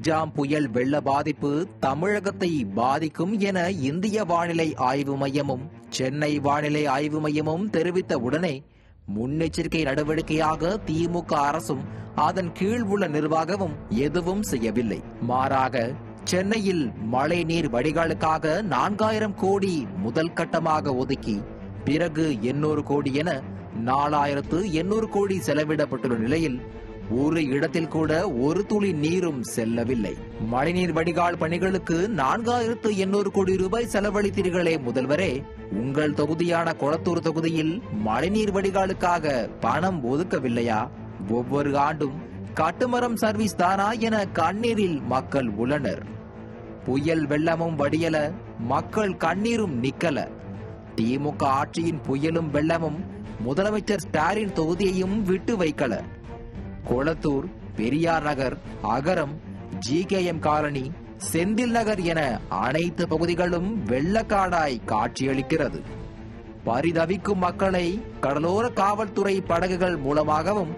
Michaung புயல் வெள்ள பாதிப்பு தமிழகத்தை பாதிக்கும் என இந்திய வானிலை ஆய்வு மையமும் சென்னை வானிலை ஆய்வு மையமும் தெரிவித்த உடனே முன்னெச்சரிக்கை நடவடிக்கையாக திமுக அரசும் அதன் கீழ் உள்ள நிர்வாகமும் எதுவும் செய்யவில்லை. மாறாக சென்னையில் மழை நீர் வடிகாலுக்காக 4000 கோடி முதல் கட்டமாக ஒதுக்கி பிறகு 800 கோடி என 4800 கோடி செலவிடப்பட்டுள்ள நிலையில் ஒரு இடத்தில் கூட ஒரு துளி நீரும் செல்லவில்லை. மழைநீர் வடிகால் பணிகளுக்கு 4800 கோடி ரூபாய் செலவழித்தீர்களே முதல்வரே, உங்கள் தொகுதியான கொளத்தூர் தொகுதியில் மழைநீர் வடிகாலுக்காக பணம் ஒதுக்கவில்லையா? ஒவ்வொரு ஆண்டும் கட்டுமரம் சர்வீஸ் தானா என கண்ணீரில் மக்கள் உள்ளனர். புயல் வெள்ளமும் வடியல, மக்கள் கண்ணீரும் நிக்கல. திமுக ஆட்சியின் புயலும் வெள்ளமும் முதலமைச்சர் ஸ்டாலின் தொகுதியையும் விட்டு வைக்கல. கொளத்தூர், பெரியார் நகர், அகரம், GKM காலனி, செந்தில் நகர் என அனைத்து பகுதிகளும் வெள்ளக்காடாய் காட்சியளிக்கிறது. பரிதவிக்கும் மக்களை கடலோர காவல்துறை படகுகள் மூலமாகவும்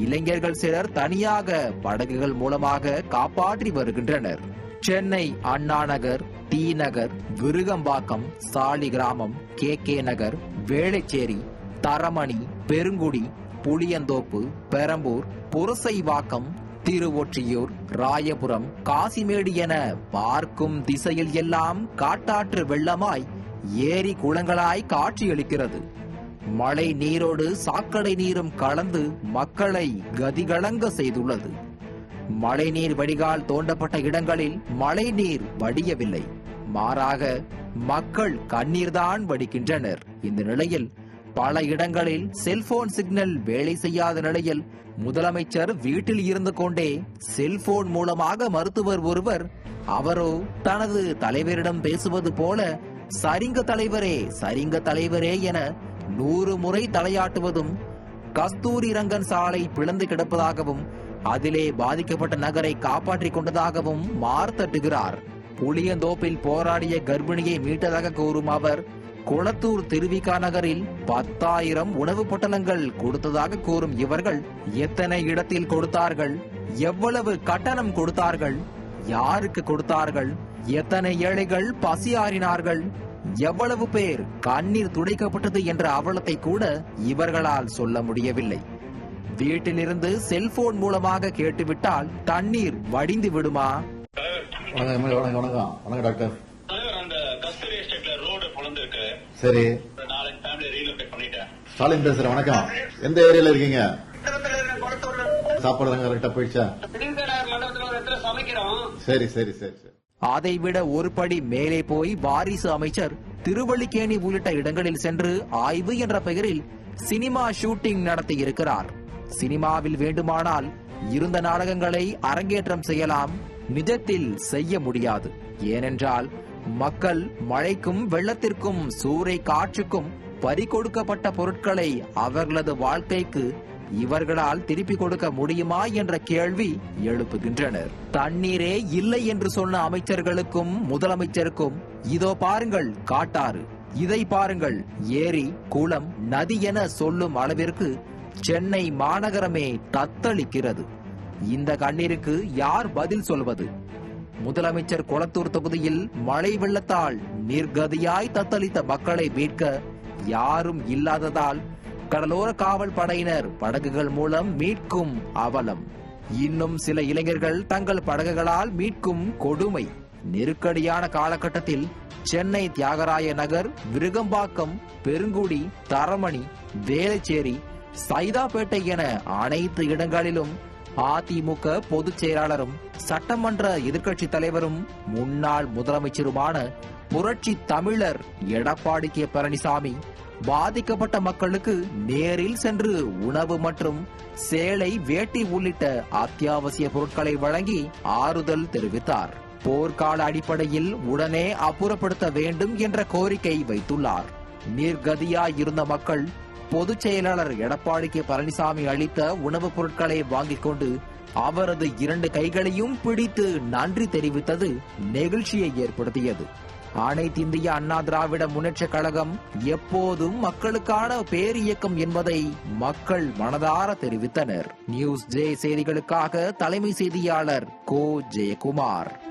இளைஞர்கள் சிலர் தனியாக படகுகள் மூலமாக காப்பாற்றி வருகின்றனர். சென்னை அண்ணா நகர், டி நகர், விருகம்பாக்கம், சாலிகிராமம், KK நகர், வேளச்சேரி, தரமணி, பெருங்குடி, புளியந்தோப்பு, பெரம்பூர், புரசைவாக்கம், திருவொற்றியூர், ராயபுரம், காசிமேடு என பார்க்கும் திசையில் எல்லாம் காட்டாற்று வெள்ளமாய் ஏரி குளங்களாய் காட்சியளிக்கிறது. மழை நீரோடு சாக்கடை நீரும் கலந்து மக்களை கதிகலங்க செய்துள்ளது. மழைநீர் வடிகால் தோண்டப்பட்ட இடங்களில் மழை நீர் வடியவில்லை, மாறாக மக்கள் கண்ணீர்தான் வடிக்கின்றனர். இந்த நிலையில் பல இடங்களில் செல்போன் சிக்னல் வேலை செய்யாத நிலையில் முதலமைச்சர் வீட்டில் இருந்து கொண்டே செல்போன் மூலமாக மருத்துவர் ஒருவர் அவரோ தனது தலைவரிடம் பேசுவது போல சரிங்க தலைவரே, சரிங்க தலைவரே என 100 முறை தலையாட்டுவதும், கஸ்தூரி ரங்கன் சாலை பிளந்து கிடப்பதாகவும் அதிலே பாதிக்கப்பட்ட நகரை காப்பாற்றிக் கொண்டதாகவும் மார்த்தட்டுகிறார். புளியந்தோப்பில் போராடிய கர்ப்பிணியை மீட்டதாக கூறும் அவர் கொளத்தூர் திருவிகா நகரில் 10,000 உணவு பொட்டலங்கள் கொடுத்ததாக கூறும் இவர்கள் எத்தனை இடத்தில் கொடுத்தார்கள், எவ்வளவு கட்டணம் கொடுத்தார்கள், யாருக்கு கொடுத்தார்கள், எத்தனை ஏழைகள் பசியாறினார்கள், எவ்வளவு பேர் கண்ணீர் துடைக்கப்பட்டது என்ற அவலத்தை கூட இவர்களால் சொல்ல முடியவில்லை. வீட்டிலிருந்து செல்போன் மூலமாக கேட்டுவிட்டால் தண்ணீர் வடிந்து விடுமா? வணக்கம் டாக்டர். சரி, ஸ்டாலின் பேசுறேன். வணக்கம். எந்த ஏரியால இருக்கீங்க? சாப்பாடு கரெக்டா போயிடுச்சா? சரி சரி சரி சரி. அதைவிட ஒரு படி மேலே போய் வாரிசு அமைச்சர் திருவள்ளிக்கேணி உள்ளிட்ட இடங்களில் சென்று ஆய்வு என்ற பெயரில் சினிமா ஷூட்டிங் நடத்தி இருக்கிறார். சினிமாவில் வேண்டுமானால் இருந்த நாடகங்களை அரங்கேற்றம் செய்யலாம், நிஜத்தில் செய்ய முடியாது. ஏனென்றால் மக்கள் மழைக்கும் வெள்ளத்திற்கும் சூறை காற்றுக்கும் பறிகொடுக்கப்பட்ட பொருட்களை அவர்களது வாழ்க்கைக்கு இவர்களால் திருப்பி கொடுக்க முடியுமா என்ற கேள்வி எழுப்புகின்றனர். தண்ணீரே இல்லை என்று சொன்ன அமைச்சர்களுக்கும் முதலமைச்சருக்கும் இதோ பாருங்கள் காட்டாறு, இதை பாருங்கள் ஏரி, குளம், நதி என சொல்லும் அளவிற்கு சென்னை மாநகரமே தத்தளிக்கிறது. இந்த கண்ணீருக்கு யார் பதில் சொல்வது? முதலமைச்சர் கொளத்தூர் தொகுதியில் மழை வெள்ளத்தால் நிர்கதியாய் தத்தளித்த மக்களை மீட்க யாரும் இல்லாததால் கடலோர காவல் படையினர் படகுகள் மூலம் மீட்கும் அவலம். இன்னும் சில இளைஞர்கள் தங்கள் படகுகளால் மீட்கும் கொடுமை. நெருக்கடியான காலகட்டத்தில் சென்னை தியாகராய நகர், விருகம்பாக்கம், பெருங்குடி, தரமணி, வேளச்சேரி, சைதாப்பேட்டை என அனைத்து இடங்களிலும் அதிமுக பொதுச் செயலாளரும் சட்டமன்ற எதிர்க்கட்சி தலைவரும் முன்னாள் முதலமைச்சருமான புரட்சி தமிழர் எடப்பாடி K. பழனிசாமி பாதிக்கப்பட்ட மக்களுக்கு நேரில் சென்று உணவு மற்றும் சேலை, வேட்டி உள்ளிட்ட அத்தியாவசிய பொருட்களை வழங்கி ஆறுதல் தெரிவித்தார். போர்க்கால அடிப்படையில் உடனே அப்புறப்படுத்த வேண்டும் என்ற கோரிக்கை வைத்துள்ளார். நிர்கதியாய் இருந்த மக்கள் பொதுச் செயலாளர் எடப்பாடி K. பழனிசாமி அளித்த உணவுப் பொருட்களை வாங்கிக் கொண்டு அவரது 2 கைகளையும் பிடித்து நன்றி தெரிவித்தது நெகிழ்ச்சியை ஏற்படுத்தியது. அனைத்து இந்திய அண்ணா திராவிட முன்னேற்றக் கழகம் எப்போதும் மக்களுக்கான பேரியக்கம் என்பதை மக்கள் மனதார தெரிவித்தனர். நியூஸ் ஜே செய்திகளுக்காக தலைமை செய்தியாளர் கோ ஜெயக்குமார்.